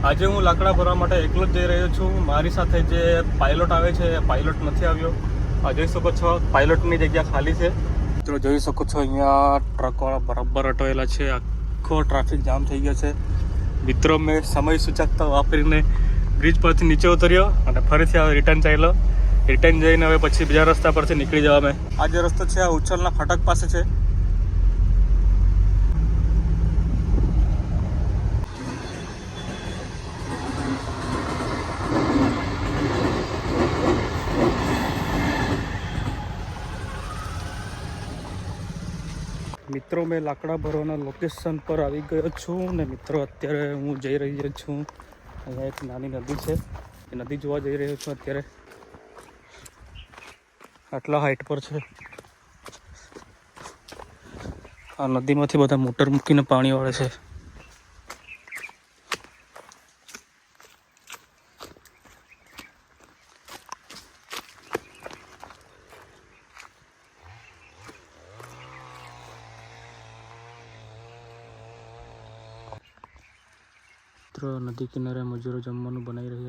આજે હું લાકડા ભરવા માટે એકલો જ જઈ રહ્યો છું. મારી સાથે જે પાયલોટ આવે છે એ પાયલોટ નથી આવ્યો. જોઈ શકો છો પાયલોટની જગ્યા ખાલી છે. મિત્રો જોઈ શકો છો અહીંયા ટ્રકવાળા બરાબર અટવાયેલા છે. આખો ટ્રાફિક જામ થઈ ગયો છે. મિત્રો મેં સમય સૂચકતા વાપરીને બ્રિજ પરથી નીચે ઉતર્યો અને ફરીથી હવે રિટર્ન ચાલ્યો. રિટર્ન જઈને હવે પછી બીજા રસ્તા પરથી નીકળી જવા મેં. આ જે રસ્તો છે આ ઉચ્છલના ફાટક પાસે છે. મિત્રો મેં લાકડા ભરવાના લોકેશન પર આવી ગયો છું ને મિત્રો અત્યારે હું જઈ રહ્યો છું. અહીંયા એક નાની નદી છે એ નદી જોવા જઈ રહ્યો છું. અત્યારે આટલા હાઈટ પર છે. આ નદીમાંથી બધા મોટર મૂકીને પાણી વાળે છે. મિત્રો નદી કિનારે મજૂરો જમવાનું બનાવી રહ્યા